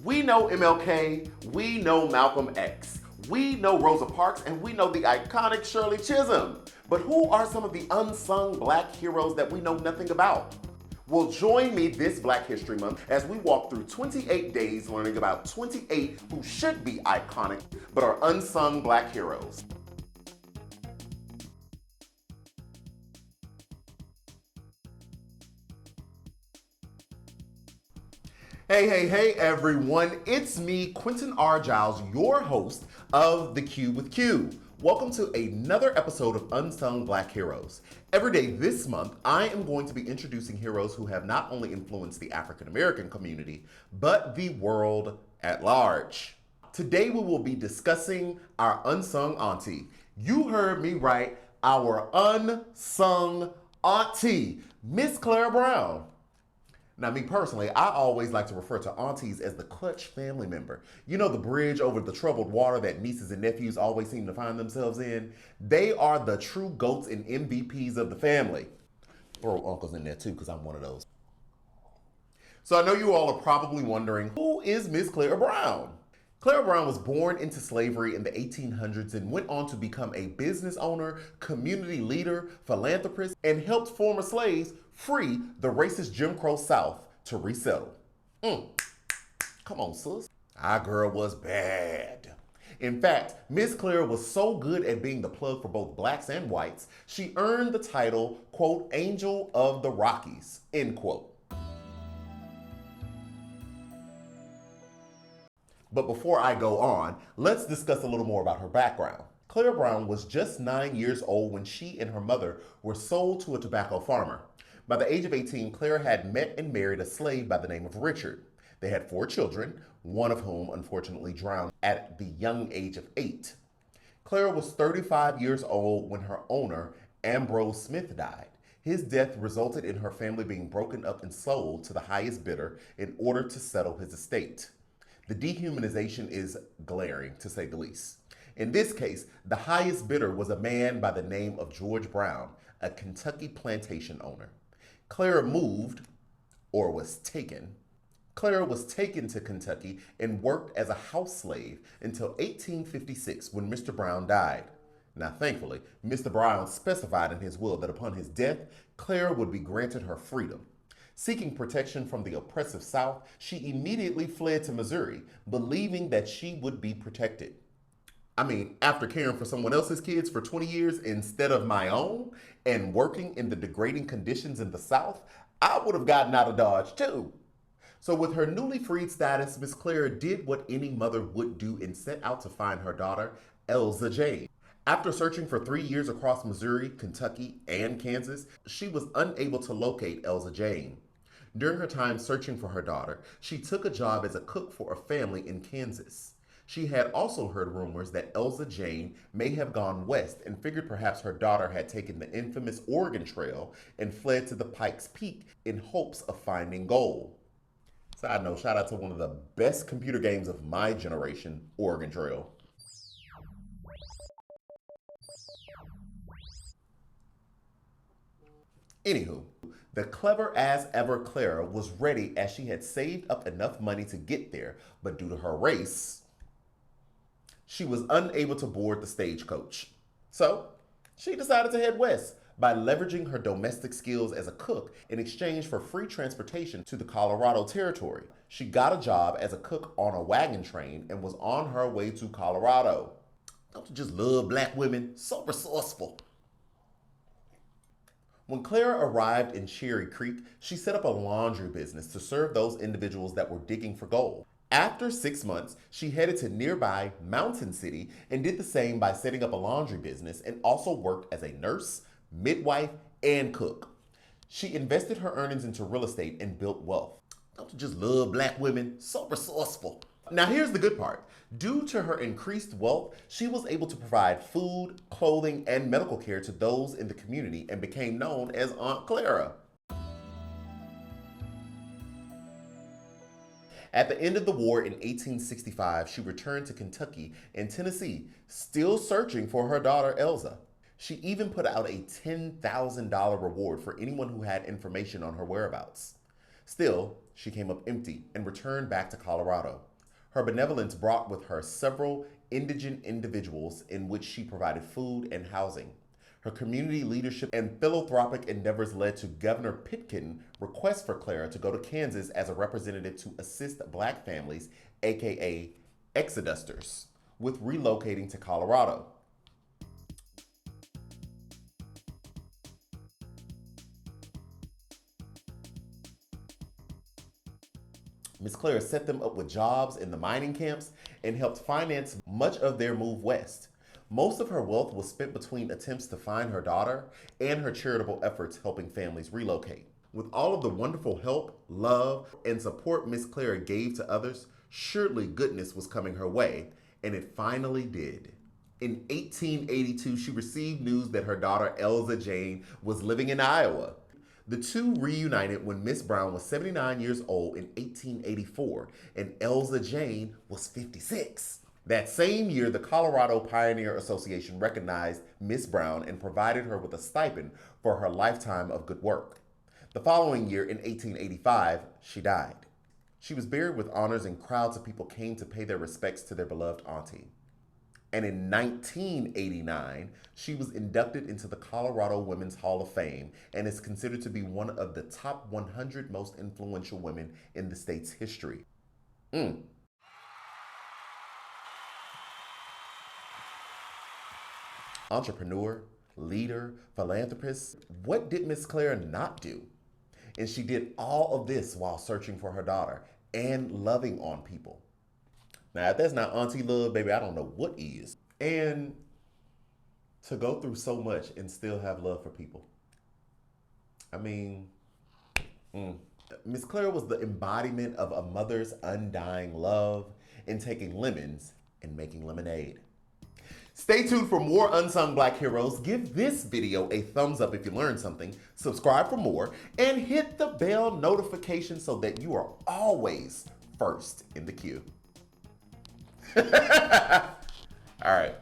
We know MLK, we know Malcolm X, we know Rosa Parks, and we know the iconic Shirley Chisholm. But who are some of the unsung black heroes that we know nothing about? Well, join me this Black History Month as we walk through 28 days learning about 28 who should be iconic but are unsung black heroes. Hey everyone, it's me, Quentin R. Jiles, your host of The Q with Q. Welcome to another episode of Unsung Black Heroes. Every day this month, I am going to be introducing heroes who have not only influenced the African American community, but the world at large. Today we will be discussing our unsung auntie. You heard me right, our unsung auntie, Miss Clara Brown. Now, me personally, I always like to refer to aunties as the clutch family member. You know, the bridge over the troubled water that nieces and nephews always seem to find themselves in? They are the true GOATs and MVPs of the family. Throw uncles in there too, because I'm one of those. So I know you all are probably wondering, who is Miss Clara Brown? Clara Brown was born into slavery in the 1800s and went on to become a business owner, community leader, philanthropist, and helped former slaves free the racist Jim Crow South to resettle. Come on, sis. Our girl was bad. In fact, Miss Clara was so good at being the plug for both blacks and whites, she earned the title, quote, Angel of the Rockies, end quote. But before I go on, let's discuss a little more about her background. Clara Brown was just 9 years old when she and her mother were sold to a tobacco farmer. By the age of 18, Clara had met and married a slave by the name of Richard. They had 4 children, one of whom unfortunately drowned at the young age of 8. Clara was 35 years old when her owner, Ambrose Smith, died. His death resulted in her family being broken up and sold to the highest bidder in order to settle his estate. The dehumanization is glaring, to say the least. In this case, the highest bidder was a man by the name of George Brown, a Kentucky plantation owner. Clara moved, or was taken. Clara was taken to Kentucky and worked as a house slave until 1856 when Mr. Brown died. Now, thankfully, Mr. Brown specified in his will that upon his death, Clara would be granted her freedom. Seeking protection from the oppressive South, she immediately fled to Missouri, believing that she would be protected. I mean, after caring for someone else's kids for 20 years instead of my own and working in the degrading conditions in the South, I would have gotten out of Dodge too. So with her newly freed status, Miss Clara did what any mother would do and set out to find her daughter, Elza Jane. After searching for 3 years across Missouri, Kentucky, and Kansas, she was unable to locate Elza Jane. During her time searching for her daughter, she took a job as a cook for a family in Kansas. She had also heard rumors that Elza Jane may have gone west and figured perhaps her daughter had taken the infamous Oregon Trail and fled to the Pikes Peak in hopes of finding gold. Side note, shout out to one of the best computer games of my generation, Oregon Trail. Anywho, the clever as ever Clara was ready as she had saved up enough money to get there, but due to her race, she was unable to board the stagecoach. So, she decided to head west by leveraging her domestic skills as a cook in exchange for free transportation to the Colorado Territory. She got a job as a cook on a wagon train and was on her way to Colorado. Don't you just love black women? So resourceful. When Clara arrived in Cherry Creek, she set up a laundry business to serve those individuals that were digging for gold. After 6 months, she headed to nearby Mountain City and did the same by setting up a laundry business and also worked as a nurse, midwife, and cook. She invested her earnings into real estate and built wealth. Don't you just love black women? So resourceful. Now here's the good part. Due to her increased wealth, she was able to provide food, clothing, and medical care to those in the community and became known as Aunt Clara. At the end of the war in 1865, she returned to Kentucky and Tennessee, still searching for her daughter Elza. She even put out a $10,000 reward for anyone who had information on her whereabouts. Still, she came up empty and returned back to Colorado. Her benevolence brought with her several indigent individuals in which she provided food and housing. Her community leadership and philanthropic endeavors led to Governor Pitkin's request for Clara to go to Kansas as a representative to assist Black families, aka exodusters, with relocating to Colorado. Miss Clara set them up with jobs in the mining camps and helped finance much of their move west. Most of her wealth was spent between attempts to find her daughter and her charitable efforts helping families relocate. With all of the wonderful help, love, and support Miss Clara gave to others, surely goodness was coming her way, and it finally did. In 1882, she received news that her daughter Elza Jane was living in Iowa. The two reunited when Miss Brown was 79 years old in 1884, and Elza Jane was 56. That same year, the Colorado Pioneer Association recognized Miss Brown and provided her with a stipend for her lifetime of good work. The following year, in 1885, she died. She was buried with honors and crowds of people came to pay their respects to their beloved auntie. And in 1989, she was inducted into the Colorado Women's Hall of Fame and is considered to be one of the top 100 most influential women in the state's history. Entrepreneur, leader, philanthropist. What did Miss Clara not do? And she did all of this while searching for her daughter and loving on people. Now, if that's not auntie love, baby, I don't know what is. And to go through so much and still have love for people. I mean, Miss Clara was the embodiment of a mother's undying love in taking lemons and making lemonade. Stay tuned for more Unsung Black Heroes. Give this video a thumbs up if you learned something, subscribe for more, and hit the bell notification so that you are always first in the queue. All right.